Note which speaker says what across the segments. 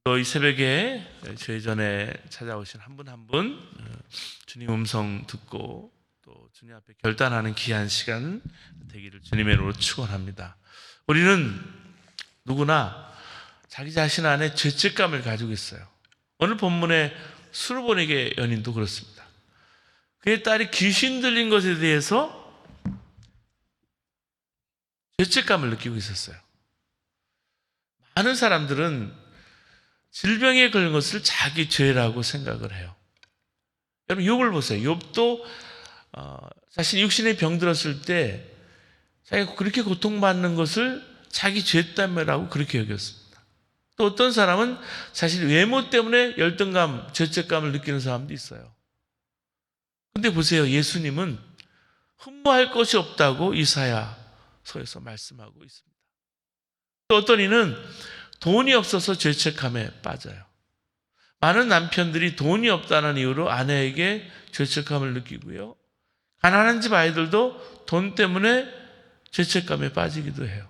Speaker 1: 또 이 새벽에 저희 전에 찾아오신 한 분 한 분 주님 음성 듣고 또 주님 앞에 결단하는 귀한 시간 되기를 주님의 이름으로 축원합니다. 우리는 누구나 자기 자신 안에 죄책감을 가지고 있어요. 오늘 본문의 수르보니게 연인도 그렇습니다. 그의 딸이 귀신 들린 것에 대해서 죄책감을 느끼고 있었어요. 많은 사람들은 질병에 걸린 것을 자기 죄라고 생각을 해요. 여러분 욥을 보세요. 욥도 자신이 육신의 병 들었을 때 자기가 그렇게 고통받는 것을 자기 죄 때문이라고 그렇게 여겼습니다. 또 어떤 사람은 자신 외모 때문에 열등감, 죄책감을 느끼는 사람도 있어요. 근데 보세요. 예수님은 흠모할 것이 없다고 이사야서에서 말씀하고 있습니다. 또 어떤 이는 돈이 없어서 죄책감에 빠져요. 많은 남편들이 돈이 없다는 이유로 아내에게 죄책감을 느끼고요. 가난한 집 아이들도 돈 때문에 죄책감에 빠지기도 해요.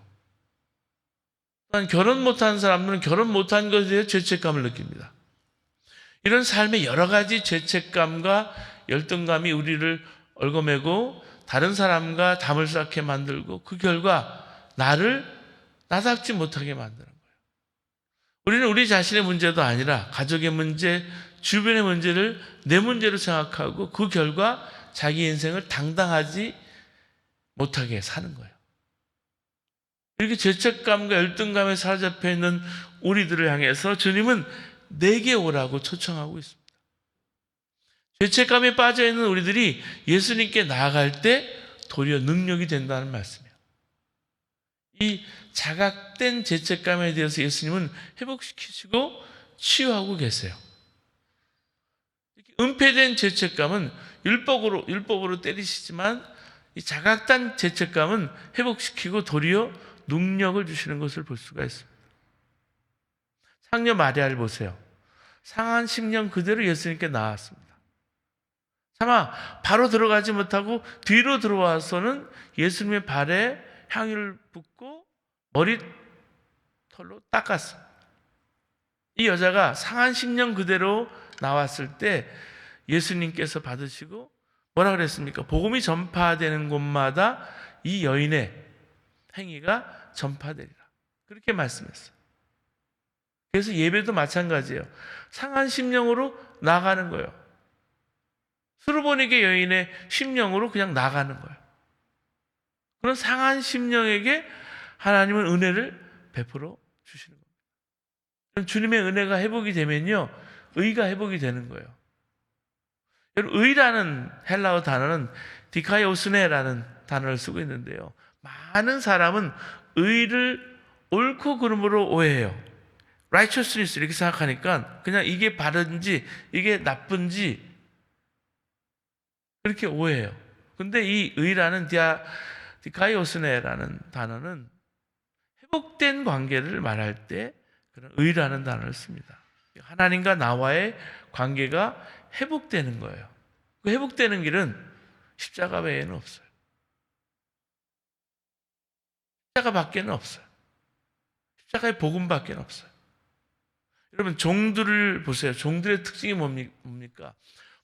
Speaker 1: 또한 결혼 못한 사람들은 결혼 못한 것에 대해 죄책감을 느낍니다. 이런 삶의 여러 가지 죄책감과 열등감이 우리를 얽어매고 다른 사람과 담을 쌓게 만들고 그 결과 나를 나답지 못하게 만드는 거예요. 우리는 우리 자신의 문제도 아니라 가족의 문제, 주변의 문제를 내 문제로 생각하고 그 결과 자기 인생을 당당하지 못하게 사는 거예요. 이렇게 죄책감과 열등감에 사로잡혀 있는 우리들을 향해서 주님은 내게 오라고 초청하고 있습니다. 죄책감에 빠져 있는 우리들이 예수님께 나아갈 때 도리어 능력이 된다는 말씀이에요. 이 자각된 죄책감에 대해서 예수님은 회복시키시고 치유하고 계세요. 은폐된 죄책감은 율법으로 때리시지만 이 자각된 죄책감은 회복시키고 도리어 능력을 주시는 것을 볼 수가 있습니다. 상녀 마리아를 보세요. 상한 심령 그대로 예수님께 나왔습니다. 차마 바로 들어가지 못하고 뒤로 들어와서는 예수님의 발에 향유를 붓고 머리털로 닦았습니다. 이 여자가 상한 심령 그대로 나왔을 때 예수님께서 받으시고 뭐라 그랬습니까? 복음이 전파되는 곳마다 이 여인의 행위가 전파되리라. 그렇게 말씀했어요. 그래서 예배도 마찬가지예요. 상한 심령으로 나가는 거예요. 수르보니게 여인의 심령으로 그냥 나가는 거예요. 그런 상한 심령에게 하나님은 은혜를 베풀어 주시는 겁니다. 주님의 은혜가 회복이 되면요, 의가 회복이 되는 거예요. 여러분, 의라는 헬라어 단어는 디카이오스네라는 단어를 쓰고 있는데요. 많은 사람은 의를 옳고 그름으로 오해해요. righteousness 이렇게 생각하니까 그냥 이게 바른지 이게 나쁜지 그렇게 오해해요. 근데 이 의라는 디카이오스네라는 단어는 회복된 관계를 말할 때 그런 의라는 단어를 씁니다. 하나님과 나와의 관계가 회복되는 거예요. 그 회복되는 길은 십자가 외에는 없어요. 십자가밖에는 없어요. 십자가의 복음밖에 없어요. 여러분 종들을 보세요. 종들의 특징이 뭡니까?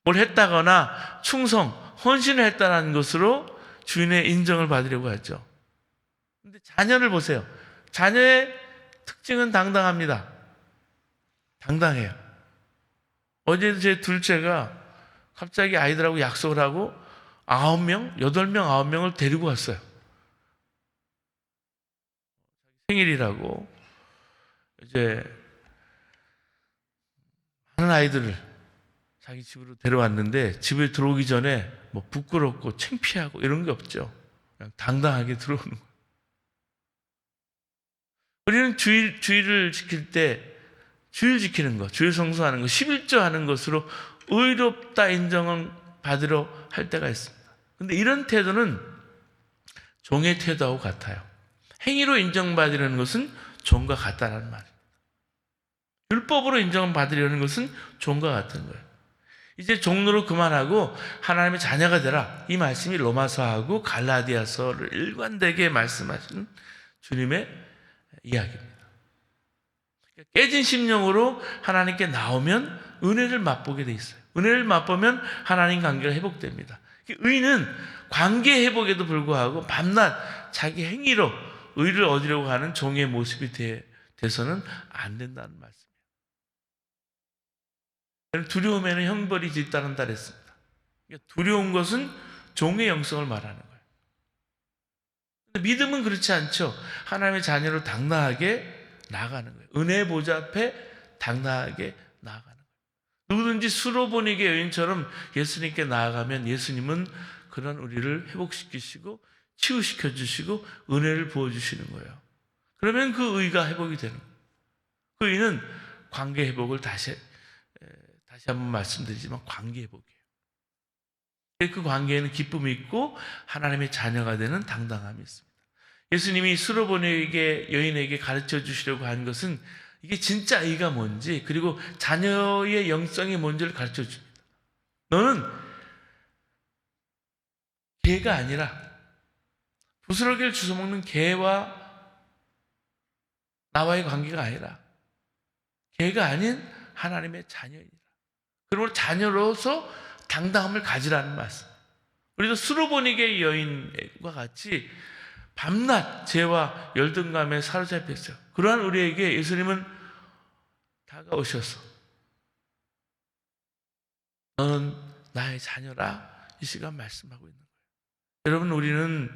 Speaker 1: 뭘 했다거나 충성, 헌신을 했다는 것으로 주인의 인정을 받으려고 하죠. 그런데 자녀를 보세요. 자녀의 특징은 당당합니다. 당당해요. 어제 제 둘째가 갑자기 아이들하고 약속을 하고 9명, 8명, 9명을 데리고 왔어요. 생일이라고 이제 많은 아이들을 자기 집으로 데려왔는데 집에 들어오기 전에 뭐 부끄럽고 창피하고 이런 게 없죠. 그냥 당당하게 들어오는 거예요. 우리는 주일을 지킬 때 주일 지키는 것, 주일 성수하는 것, 11조 하는 것으로 의롭다 인정을 받으러 할 때가 있습니다. 그런데 이런 태도는 종의 태도하고 같아요. 행위로 인정받으려는 것은 종과 같다는 말입니다. 율법으로 인정받으려는 것은 종과 같은 거예요. 이제 종로를 그만하고 하나님의 자녀가 되라. 이 말씀이 로마서하고 갈라디아서를 일관되게 말씀하시는 주님의 이야기입니다. 깨진 심령으로 하나님께 나오면 은혜를 맛보게 돼 있어요. 은혜를 맛보면 하나님 관계가 회복됩니다. 의인은 관계 회복에도 불구하고 밤낮 자기 행위로 의를 얻으려고 하는 종의 모습이 돼서는 안 된다는 말씀이에요. 두려움에는 형벌이 뒤따른다 그랬습니다. 두려운 것은 종의 영성을 말하는 거예요. 믿음은 그렇지 않죠. 하나님의 자녀로 당당하게 나아가는 거예요. 은혜 보좌 앞에 당당하게 나아가는 거예요. 누구든지 수로보니게 여인처럼 예수님께 나아가면 예수님은 그런 우리를 회복시키시고 치유시켜 주시고 은혜를 부어주시는 거예요. 그러면 그 의가 회복이 되는 거예요. 그 의는 관계 회복을 다시 한번 말씀드리지만 관계 회복이에요. 그 관계에는 기쁨이 있고 하나님의 자녀가 되는 당당함이 있습니다. 예수님이 수로보니게 여인에게 가르쳐 주시려고 한 것은 이게 진짜 의가 뭔지 그리고 자녀의 영성이 뭔지를 가르쳐 줍니다. 너는 개가 아니라 부스러기를 주워먹는 개와 나와의 관계가 아니라 개가 아닌 하나님의 자녀이니라. 그리고 자녀로서 당당함을 가지라는 말씀. 우리도 수로보니게 여인과 같이 밤낮 죄와 열등감에 사로잡혀 있어요. 그러한 우리에게 예수님은 다가오셔서 너는 나의 자녀라 이 시간 말씀하고 있는 거예요. 여러분 우리는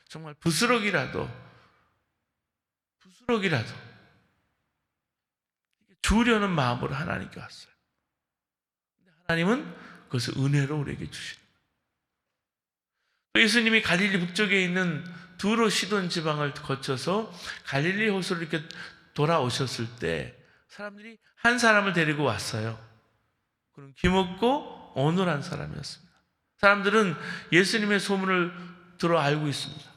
Speaker 1: 정말 부스럭이라도 주려는 마음으로 하나님께 왔어요. 하나님은 그것을 은혜로 우리에게 주시는 거예요. 예수님이 갈릴리 북쪽에 있는 두로 시돈 지방을 거쳐서 갈릴리 호수로 이렇게 돌아오셨을 때 사람들이 한 사람을 데리고 왔어요. 그는 귀먹고 어눌한 사람이었습니다. 사람들은 예수님의 소문을 들어 알고 있습니다.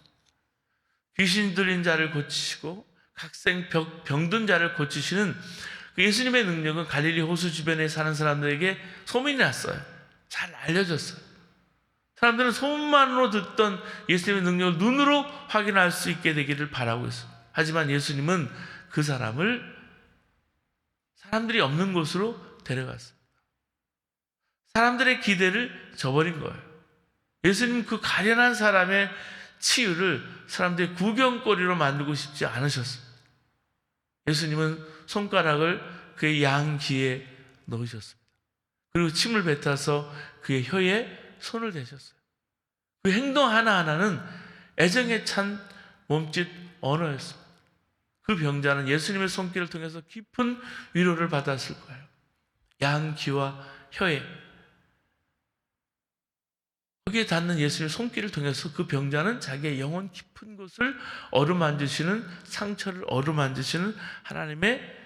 Speaker 1: 귀신 들린 자를 고치시고 각생 병든 자를 고치시는 그 예수님의 능력은 갈릴리 호수 주변에 사는 사람들에게 소문이 났어요. 잘 알려졌어요. 사람들은 소문만으로 듣던 예수님의 능력을 눈으로 확인할 수 있게 되기를 바라고 있습니다. 하지만 예수님은 그 사람을 사람들이 없는 곳으로 데려갔습니다. 사람들의 기대를 저버린 거예요. 예수님 그 가련한 사람의 치유를 사람들의 구경거리로 만들고 싶지 않으셨습니다. 예수님은 손가락을 그의 양귀에 넣으셨습니다. 그리고 침을 뱉어서 그의 혀에 손을 대셨어요. 그 행동 하나하나는 애정에 찬 몸짓 언어였습니다. 그 병자는 예수님의 손길을 통해서 깊은 위로를 받았을 거예요. 양귀와 혀에 거기에 닿는 예수님의 손길을 통해서 그 병자는 자기의 영혼 깊은 곳을 어루만지시는 상처를 어루만지시는 하나님의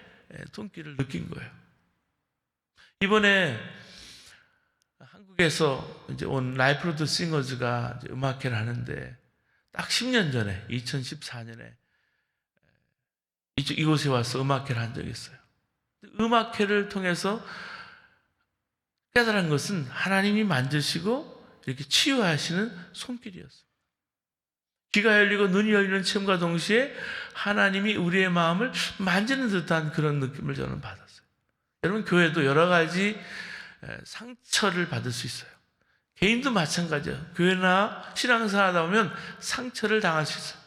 Speaker 1: 손길을 느낀 거예요. 이번에 한국에서 이제 온 라이프 오브 싱어즈가 음악회를 하는데 딱 10년 전에 2014년에 이곳에 와서 음악회를 한 적이 있어요. 음악회를 통해서 깨달은 것은 하나님이 만드시고 이렇게 치유하시는 손길이었어요. 귀가 열리고 눈이 열리는 체험과 동시에 하나님이 우리의 마음을 만지는 듯한 그런 느낌을 저는 받았어요. 여러분 교회도 여러 가지 상처를 받을 수 있어요. 개인도 마찬가지예요. 교회나 신앙생활 하다 보면 상처를 당할 수 있어요.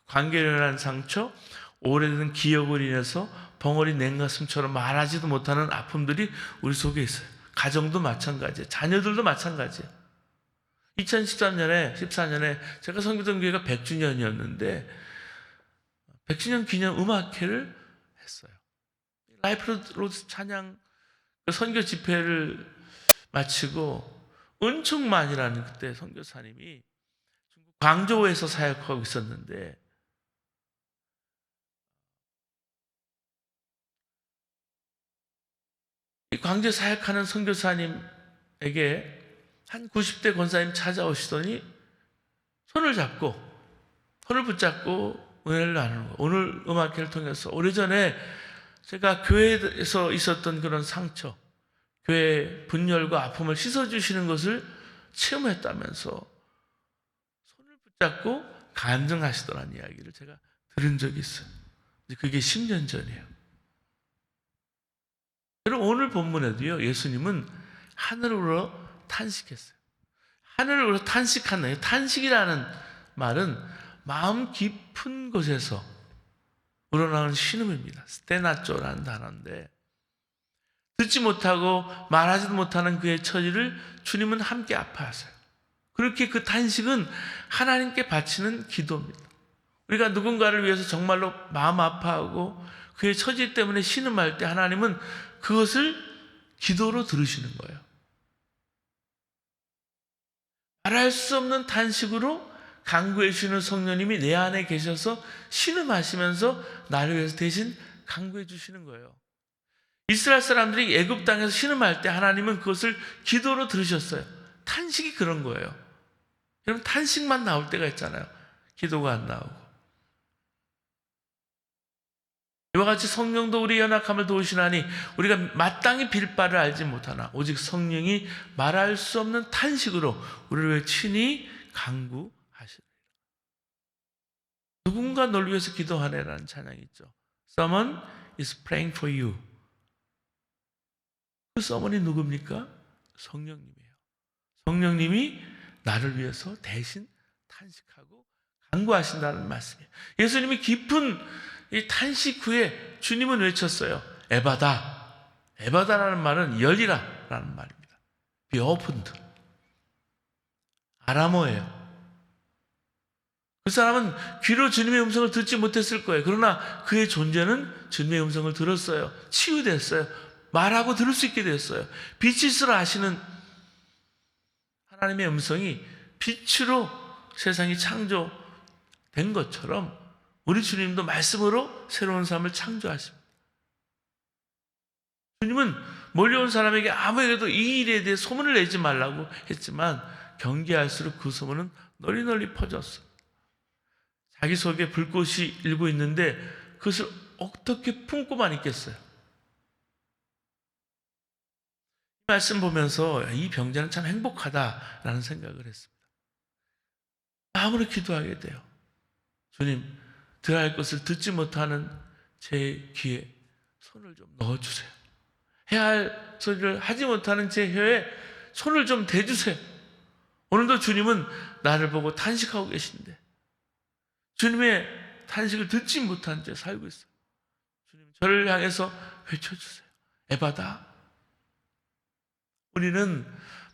Speaker 1: 관계련한 상처, 오래된 기억을 인해서 벙어리 냉가슴처럼 말하지도 못하는 아픔들이 우리 속에 있어요. 가정도 마찬가지예요. 자녀들도 마찬가지예요. 2013년에 14년에 제가 섬기던 교회가 100주년이었는데 100주년 기념 음악회를 했어요. 라이프 로드 찬양 선교 집회를 마치고 은총만이라는 그때 선교사님이 중국 광저우에서 사역하고 있었는데 이 광저우 사역하는 선교사님에게 한 90대 권사님 찾아오시더니 손을 붙잡고 은혜를 나누는 거예요. 오늘 음악회를 통해서 오래전에 제가 교회에서 있었던 그런 상처, 교회의 분열과 아픔을 씻어주시는 것을 체험했다면서 손을 붙잡고 간증하시더라는 이야기를 제가 들은 적이 있어요. 그게 10년 전이에요. 여러분 오늘 본문에도요, 예수님은 하늘으로 탄식했어요. 하늘으로 탄식하는, 탄식이라는 말은 마음 깊은 곳에서 우러나오는 신음입니다. 스테나쪼라는 단어인데, 듣지 못하고 말하지도 못하는 그의 처지를 주님은 함께 아파하세요. 그렇게 그 탄식은 하나님께 바치는 기도입니다. 우리가 누군가를 위해서 정말로 마음 아파하고 그의 처지 때문에 신음할 때 하나님은 그것을 기도로 들으시는 거예요. 말할 수 없는 탄식으로 간구해 주시는 성령님이 내 안에 계셔서 신음하시면서 나를 위해서 대신 간구해 주시는 거예요. 이스라엘 사람들이 애굽 땅에서 신음할 때 하나님은 그것을 기도로 들으셨어요. 탄식이 그런 거예요. 여러분 탄식만 나올 때가 있잖아요. 기도가 안 나오고. 이와 같이 성령도 우리 연약함을 도우시나니 우리가 마땅히 빌 바를 알지 못하나 오직 성령이 말할 수 없는 탄식으로 우리를 위해 친히 간구하시리라. 누군가 널 위해서 기도하네라는 찬양이 있죠. Someone is praying for you. 그 someone이 누굽니까? 성령님이에요. 성령님이 나를 위해서 대신 탄식하고 간구하신다는 말씀이에요. 예수님이 깊은 이 탄식 후에 주님은 외쳤어요. 에바다. 에바다라는 말은 열리라라는 말입니다. Be opened. 아람어예요. 그 사람은 귀로 주님의 음성을 듣지 못했을 거예요. 그러나 그의 존재는 주님의 음성을 들었어요. 치유됐어요. 말하고 들을 수 있게 됐어요. 빛이스로 하시는 하나님의 음성이 빛으로 세상이 창조된 것처럼 우리 주님도 말씀으로 새로운 삶을 창조하십니다. 주님은 몰려온 사람에게 아무에게도 이 일에 대해 소문을 내지 말라고 했지만 경계할수록 그 소문은 널리 퍼졌어요. 자기 속에 불꽃이 일고 있는데 그것을 어떻게 품고만 있겠어요? 이 말씀 보면서 이 병자는 참 행복하다라는 생각을 했습니다. 마음으로 기도하게 돼요. 주님, 들어야 할 것을 듣지 못하는 제 귀에 손을 좀 넣어주세요. 해야 할 소리를 하지 못하는 제 혀에 손을 좀 대주세요. 오늘도 주님은 나를 보고 탄식하고 계신데 주님의 탄식을 듣지 못한 채 살고 있어요. 주님, 저를 향해서 외쳐주세요. 에바다. 우리는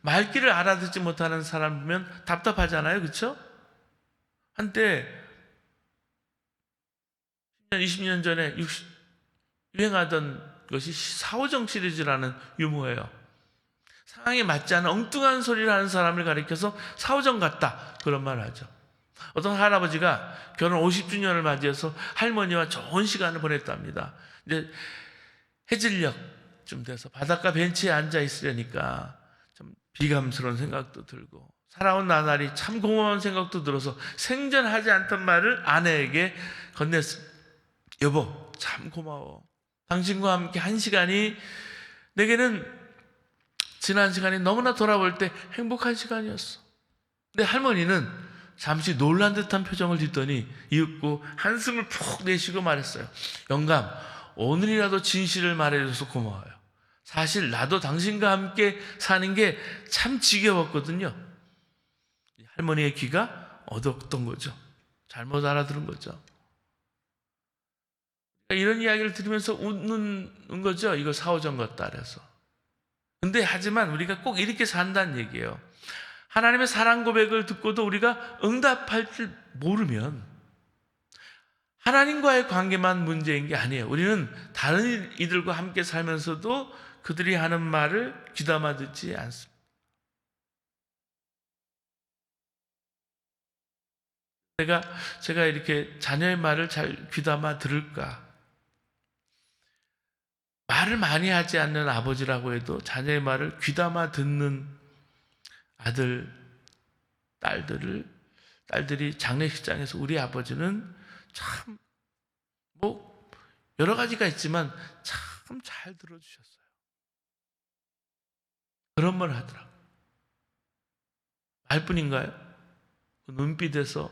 Speaker 1: 말귀를 알아듣지 못하는 사람 보면 답답하잖아요. 그렇죠? 한때 10년, 20년 전에 유행하던 것이 사오정 시리즈라는 유머예요. 상황에 맞지 않은 엉뚱한 소리를 하는 사람을 가리켜서 사오정 같다 그런 말을 하죠. 어떤 할아버지가 결혼 50주년을 맞이해서 할머니와 좋은 시간을 보냈답니다. 이제 해질녘쯤 돼서 바닷가 벤치에 앉아 있으려니까 좀 비감스러운 생각도 들고 살아온 나날이 참 고마운 생각도 들어서 생전하지 않던 말을 아내에게 건넸습니다. 여보, 참 고마워. 당신과 함께 한 시간이 내게는 지난 시간이 너무나 돌아볼 때 행복한 시간이었어. 근데 할머니는 잠시 놀란 듯한 표정을 짓더니 이윽고 한숨을 푹 내쉬고 말했어요. 영감, 오늘이라도 진실을 말해줘서 고마워요. 사실 나도 당신과 함께 사는 게 참 지겨웠거든요. 할머니의 귀가 어둡던 거죠. 잘못 알아들은 거죠. 이런 이야기를 들으면서 웃는 거죠. 이거 사오정 같다 그래서. 근데 하지만 우리가 꼭 이렇게 산다는 얘기예요. 하나님의 사랑 고백을 듣고도 우리가 응답할 줄 모르면 하나님과의 관계만 문제인 게 아니에요. 우리는 다른 이들과 함께 살면서도 그들이 하는 말을 귀담아 듣지 않습니다. 제가 이렇게 자녀의 말을 잘 귀담아 들을까? 말을 많이 하지 않는 아버지라고 해도 자녀의 말을 귀담아 듣는 아들, 딸들이 장례식장에서 우리 아버지는 참, 여러 가지가 있지만 참 잘 들어주셨어요. 그런 말 하더라고요. 말뿐인가요? 그 눈빛에서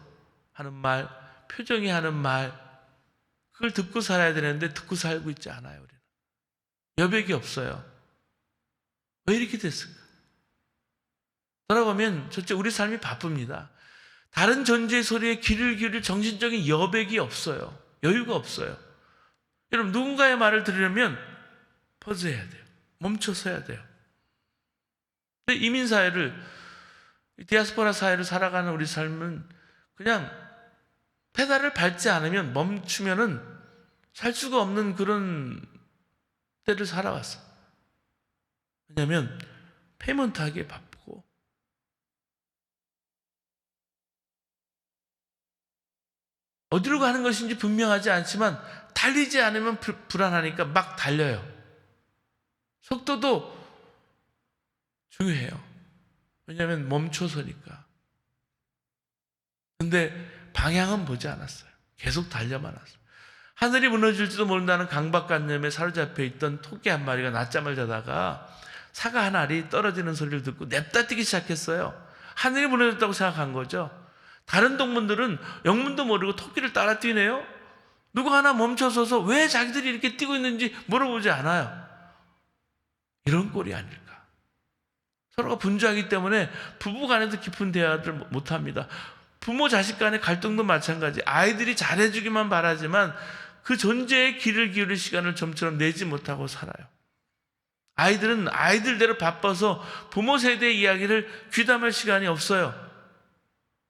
Speaker 1: 하는 말, 표정이 하는 말, 그걸 듣고 살아야 되는데 듣고 살고 있지 않아요, 우리는. 여백이 없어요. 왜 이렇게 됐을까? 돌아보면 첫째, 우리 삶이 바쁩니다. 다른 존재의 소리에 귀를 기울일 정신적인 여백이 없어요. 여유가 없어요. 여러분, 누군가의 말을 들으려면 퍼즈해야 돼요. 멈춰서야 돼요. 근데 이민사회를, 디아스포라 사회를 살아가는 우리 삶은 그냥 페달을 밟지 않으면, 멈추면은 살 수가 없는 그런 때를 살아왔어. 왜냐하면 페이먼트하기에 바쁘고, 어디로 가는 것인지 분명하지 않지만 달리지 않으면 불안하니까 막 달려요. 속도도 중요해요. 왜냐하면 멈춰서니까. 근데 방향은 보지 않았어요. 계속 달려만 왔어요. 하늘이 무너질지도 모른다는 강박관념에 사로잡혀 있던 토끼 한 마리가 낮잠을 자다가 사과 한 알이 떨어지는 소리를 듣고 냅다 뛰기 시작했어요. 하늘이 무너졌다고 생각한 거죠. 다른 동물들은 영문도 모르고 토끼를 따라 뛰네요. 누구 하나 멈춰서서 왜 자기들이 이렇게 뛰고 있는지 물어보지 않아요. 이런 꼴이 아닐까. 서로가 분주하기 때문에 부부 간에도 깊은 대화를 못합니다. 부모 자식 간의 갈등도 마찬가지. 아이들이 잘해주기만 바라지만 그 존재에 귀를 기울일 시간을 좀처럼 내지 못하고 살아요. 아이들은 아이들대로 바빠서 부모 세대의 이야기를 귀담할 시간이 없어요.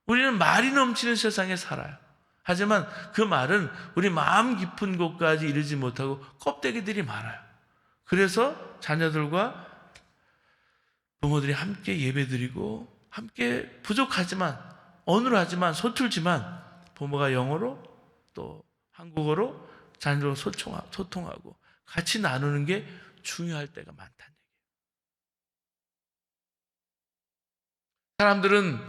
Speaker 1: 우리는 말이 넘치는 세상에 살아요. 하지만 그 말은 우리 마음 깊은 곳까지 이르지 못하고 껍데기들이 많아요. 그래서 자녀들과 부모들이 함께 예배드리고 함께 부족하지만 어눌하지만 서툴지만 부모가 영어로 또 한국어로 자녀로 소통하고 같이 나누는 게 중요할 때가 많다는 얘기예요. 사람들은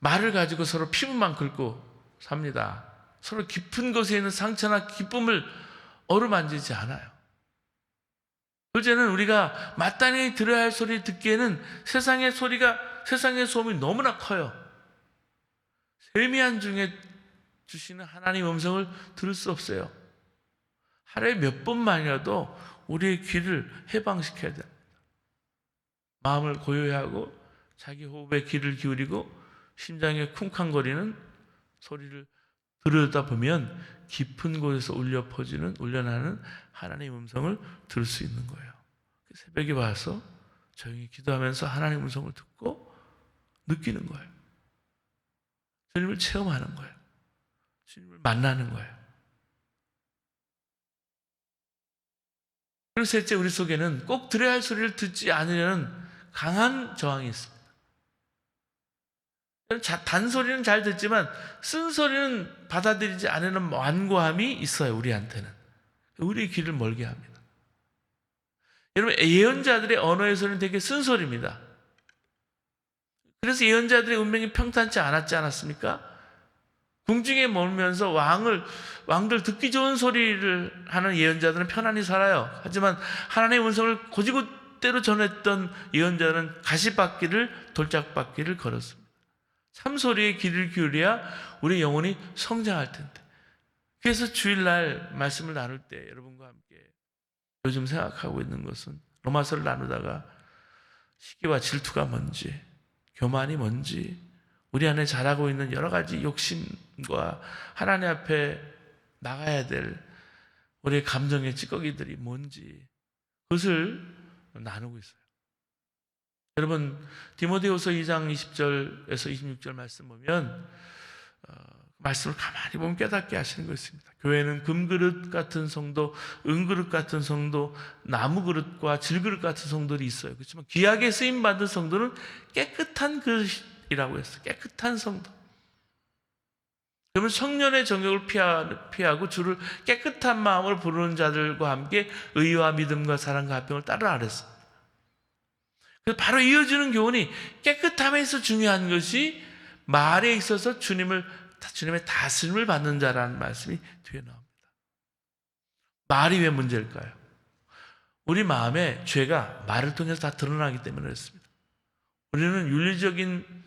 Speaker 1: 말을 가지고 서로 피부만 긁고 삽니다. 서로 깊은 곳에 있는 상처나 기쁨을 어루만지지 않아요. 둘째는 우리가 마땅히 들어야 할 소리 듣기에는 세상의 소음이 너무나 커요. 세미한 중에 주시는 하나님의 음성을 들을 수 없어요. 하루에 몇 번만이라도 우리의 귀를 해방시켜야 됩니다. 마음을 고요히 하고 자기 호흡에 귀를 기울이고 심장에 쿵쾅거리는 소리를 들여다보면 깊은 곳에서 울려나는 하나님의 음성을 들을 수 있는 거예요. 새벽에 와서 조용히 기도하면서 하나님의 음성을 듣고 느끼는 거예요. 주님을 체험하는 거예요. 주님을 만나는 거예요. 그리고 셋째, 우리 속에는 꼭 들어야 할 소리를 듣지 않으려는 강한 저항이 있습니다. 단소리는 잘 듣지만 쓴소리는 받아들이지 않는 완고함이 있어요. 우리한테는. 우리의 귀를 멀게 합니다. 여러분, 예언자들의 언어에서는 되게 쓴소리입니다. 그래서 예언자들의 운명이 평탄치 않았지 않았습니까? 궁중에 머물면서 왕들 듣기 좋은 소리를 하는 예언자들은 편안히 살아요. 하지만 하나님의 음성을 곧이곧대로 전했던 예언자는 가시밭길을 돌짝밭길을 걸었습니다. 참소리에 귀를 기울여야 우리 영혼이 성장할 텐데. 그래서 주일날 말씀을 나눌 때 여러분과 함께 요즘 생각하고 있는 것은 로마서를 나누다가 시기와 질투가 뭔지, 교만이 뭔지, 우리 안에 자라고 있는 여러 가지 욕심과 하나님 앞에 나가야 될 우리의 감정의 찌꺼기들이 뭔지 그것을 나누고 있어요. 여러분, 디모데후서 2장 20절에서 26절 말씀 보면 말씀을 가만히 보면 깨닫게 하시는 거 있습니다. 교회는 금그릇 같은 성도, 은그릇 같은 성도, 나무그릇과 질그릇 같은 성도들이 있어요. 그렇지만 귀하게 쓰임받은 성도는 깨끗한 그릇이라고 했어요. 깨끗한 성도. 그러면 성년의 정욕을 피하고 주를 깨끗한 마음으로 부르는 자들과 함께 의와 믿음과 사랑과 화평을 따르라 그랬어요. 그래서 바로 이어지는 교훈이 깨끗함에서 중요한 것이 말에 있어서 주님의 다스림을 받는 자라는 말씀이 뒤에 나옵니다. 말이 왜 문제일까요? 우리 마음에 죄가 말을 통해서 다 드러나기 때문에 그렇습니다. 우리는 윤리적인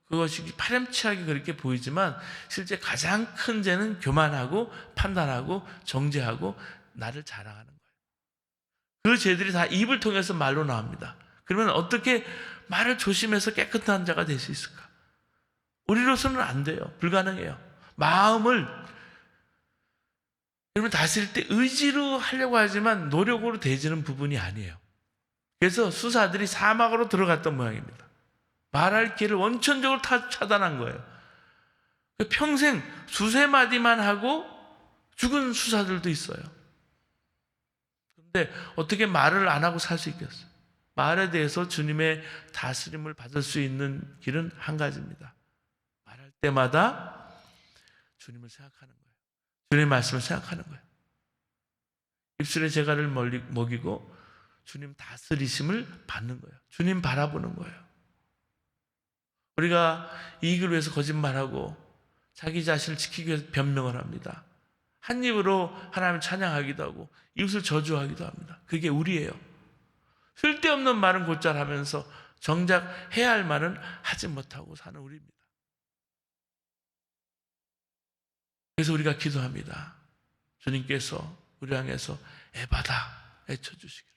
Speaker 1: 그것이 파렴치하게 그렇게 보이지만 실제 가장 큰 죄는 교만하고 판단하고 정죄하고 나를 자랑하는 거예요. 그 죄들이 다 입을 통해서 말로 나옵니다. 그러면 어떻게 말을 조심해서 깨끗한 자가 될 수 있을까? 우리로서는 안 돼요. 불가능해요. 마음을 여러분 다스릴 때 의지로 하려고 하지만 노력으로 되지는 부분이 아니에요. 그래서 수사들이 사막으로 들어갔던 모양입니다. 말할 길을 원천적으로 다 차단한 거예요. 평생 수세 마디만 하고 죽은 수사들도 있어요. 그런데 어떻게 말을 안 하고 살 수 있겠어요? 말에 대해서 주님의 다스림을 받을 수 있는 길은 한 가지입니다. 말할 때마다 주님을 생각하는 거예요. 주님의 말씀을 생각하는 거예요. 입술에 재갈을 먹이고 주님 다스리심을 받는 거예요. 주님 바라보는 거예요. 우리가 이익을 위해서 거짓말하고 자기 자신을 지키기 위해서 변명을 합니다. 한 입으로 하나님을 찬양하기도 하고 이웃을 저주하기도 합니다. 그게 우리예요. 쓸데없는 말은 곧잘 하면서 정작 해야 할 말은 하지 못하고 사는 우리입니다. 그래서 우리가 기도합니다. 주님께서 우리 향해서 에바다 외쳐주시기를.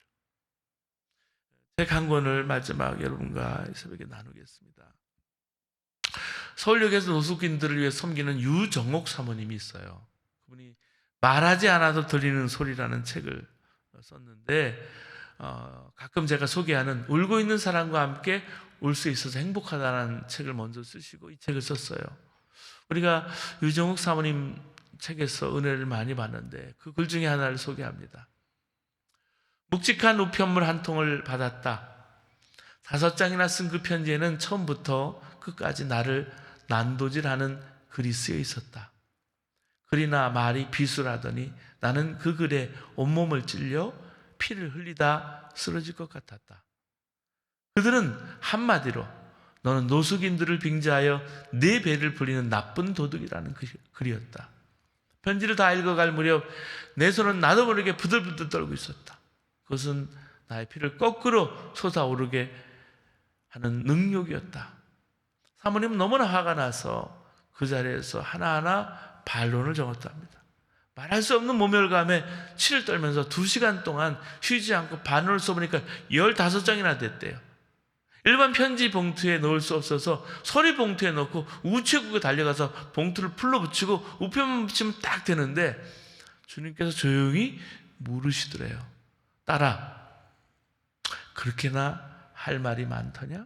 Speaker 1: 제 강권을 마지막 여러분과 이 새벽에 나누겠습니다. 서울역에서 노숙인들을 위해 섬기는 유정옥 사모님이 있어요. 그분이 말하지 않아도 들리는 소리라는 책을 썼는데 가끔 제가 소개하는 울고 있는 사람과 함께 울 수 있어서 행복하다는 책을 먼저 쓰시고 이 책을 썼어요. 우리가 유정옥 사모님 책에서 은혜를 많이 받는데 그 글 중에 하나를 소개합니다. 묵직한 우편물 한 통을 받았다. 5장이나 쓴 그 편지에는 처음부터 끝까지 나를 난도질하는 글이 쓰여 있었다. 글이나 말이 비수라더니 나는 그 글에 온몸을 찔려 피를 흘리다 쓰러질 것 같았다. 그들은 한마디로 너는 노숙인들을 빙자하여 내 배를 불리는 나쁜 도둑이라는 글이었다. 편지를 다 읽어갈 무렵 내 손은 나도 모르게 부들부들 떨고 있었다. 그것은 나의 피를 거꾸로 솟아오르게 하는 능욕이었다. 사모님은 너무나 화가 나서 그 자리에서 하나하나 반론을 적었답니다. 말할 수 없는 모멸감에 치를 떨면서 2시간 동안 쉬지 않고 반론을 써보니까 15장이나 됐대요. 일반 편지 봉투에 넣을 수 없어서 서리 봉투에 넣고 우체국에 달려가서 봉투를 풀러 붙이고 우편만 붙이면 딱 되는데 주님께서 조용히 물으시더래요. 딸아, 그렇게나 할 말이 많더냐?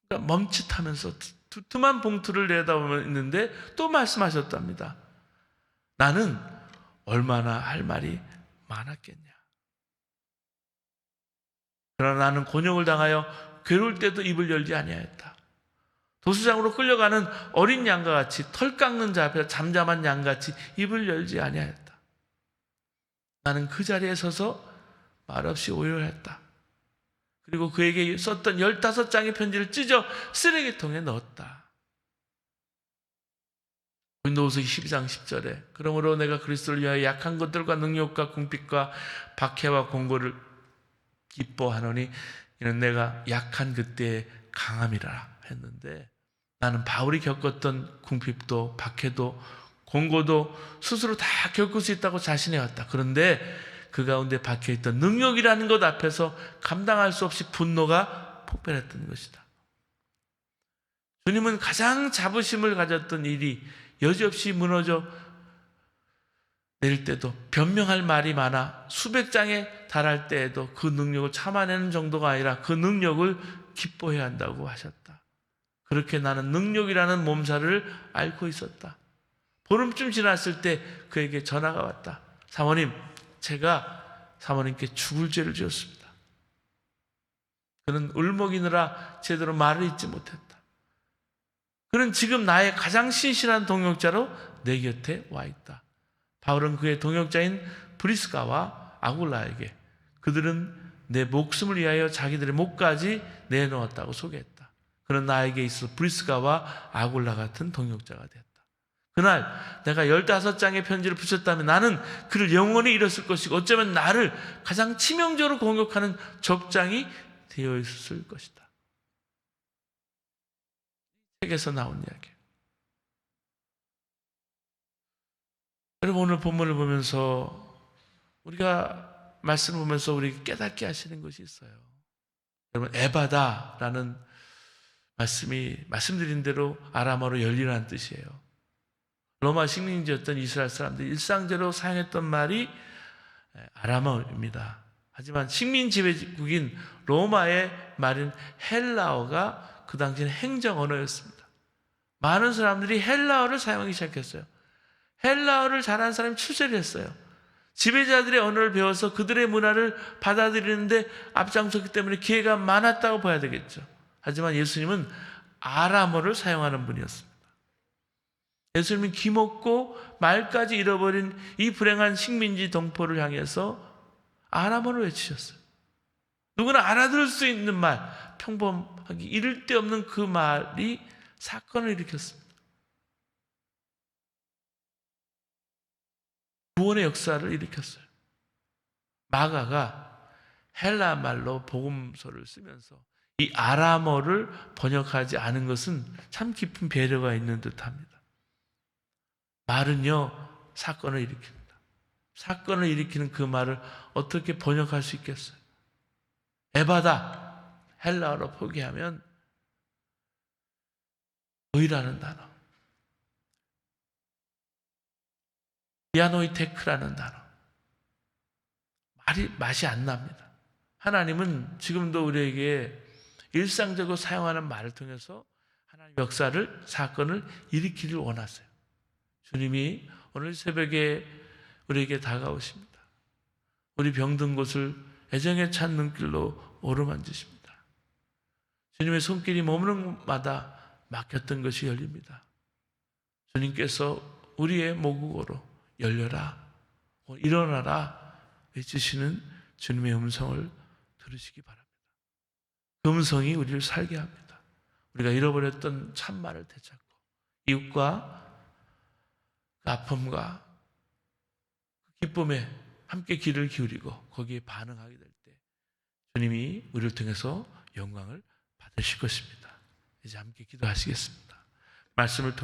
Speaker 1: 멈칫하면서 두툼한 봉투를 내다보면 있는데 또 말씀하셨답니다. 나는 얼마나 할 말이 많았겠냐. 그러나 나는 곤욕을 당하여 괴로울 때도 입을 열지 아니하였다. 도수장으로 끌려가는 어린 양과 같이 털 깎는 자 앞에서 잠잠한 양같이 입을 열지 아니하였다. 나는 그 자리에 서서 말없이 오열했다. 그리고 그에게 썼던 15장의 편지를 찢어 쓰레기통에 넣었다. 고린도후서 12장 10절에 그러므로 내가 그리스도를 위하여 약한 것들과 능욕과 궁핍과 박해와 공고를 기뻐하노니 이는 내가 약한 그때의 강함이라 했는데 나는 바울이 겪었던 궁핍도 박해도 공고도 스스로 다 겪을 수 있다고 자신해왔다. 그런데 그 가운데 박혀있던 능력이라는 것 앞에서 감당할 수 없이 분노가 폭발했던 것이다. 주님은 가장 자부심을 가졌던 일이 여지없이 무너져 내릴 때도 변명할 말이 많아 수백 장에 달할 때에도 그 능력을 참아내는 정도가 아니라 그 능력을 기뻐해야 한다고 하셨다. 그렇게 나는 능력이라는 몸살을 앓고 있었다. 보름쯤 지났을 때 그에게 전화가 왔다. 사모님, 제가 사모님께 죽을 죄를 지었습니다. 그는 울먹이느라 제대로 말을 잇지 못했다. 그는 지금 나의 가장 신실한 동역자로 내 곁에 와 있다. 바울은 그의 동역자인 브리스가와 아굴라에게 그들은 내 목숨을 위하여 자기들의 목까지 내놓았다고 소개했다. 그는 나에게 있어 브리스가와 아굴라 같은 동역자가 되었다. 그날 내가 15장의 편지를 붙였다면 나는 그를 영원히 잃었을 것이고 어쩌면 나를 가장 치명적으로 공격하는 적장이 되어 있을 것이다. 책에서 나온 이야기예요. 여러분 오늘 본문을 보면서 우리가 말씀을 보면서 우리에게 깨닫게 하시는 것이 있어요. 여러분, 에바다라는 말씀이 말씀드린 대로 아람어로 열리라는 뜻이에요. 로마 식민지였던 이스라엘 사람들이 일상적으로 사용했던 말이 아람어입니다. 하지만 식민 지배국인 로마의 말인 헬라어가 그 당시에는 행정 언어였습니다. 많은 사람들이 헬라어를 사용하기 시작했어요. 헬라어를 잘하는 사람이 출세를 했어요. 지배자들의 언어를 배워서 그들의 문화를 받아들이는데 앞장섰기 때문에 기회가 많았다고 봐야 되겠죠. 하지만 예수님은 아람어를 사용하는 분이었습니다. 예수님은 기먹고 말까지 잃어버린 이 불행한 식민지 동포를 향해서 아람어를 외치셨어요. 누구나 알아들을 수 있는 말, 평범하기 이를 데 없는 그 말이 사건을 일으켰습니다. 구원의 역사를 일으켰어요. 마가가 헬라 말로 복음서를 쓰면서 이 아람어를 번역하지 않은 것은 참 깊은 배려가 있는 듯합니다. 말은요, 사건을 일으킵니다. 사건을 일으키는 그 말을 어떻게 번역할 수 있겠어요? 에바다, 헬라어로 포기하면 의라는 단어, 디아노이테크라는 단어, 맛이 안 납니다. 하나님은 지금도 우리에게 일상적으로 사용하는 말을 통해서 하나님의 역사를, 사건을 일으키기를 원하세요. 주님이 오늘 새벽에 우리에게 다가오십니다. 우리 병든 곳을 애정에 찬 눈길로 오르만지십니다. 주님의 손길이 머무는 곳마다 막혔던 것이 열립니다. 주님께서 우리의 모국어로 열려라, 일어나라 외치시는 주님의 음성을 들으시기 바랍니다. 그 음성이 우리를 살게 합니다. 우리가 잃어버렸던 참말을 되찾고 이웃과 그 아픔과 그 기쁨에 함께 귀를 기울이고 거기에 반응하게 될 때 주님이 우리를 통해서 영광을 받으실 것입니다. 이제 함께 기도하시겠습니다. 말씀을 통해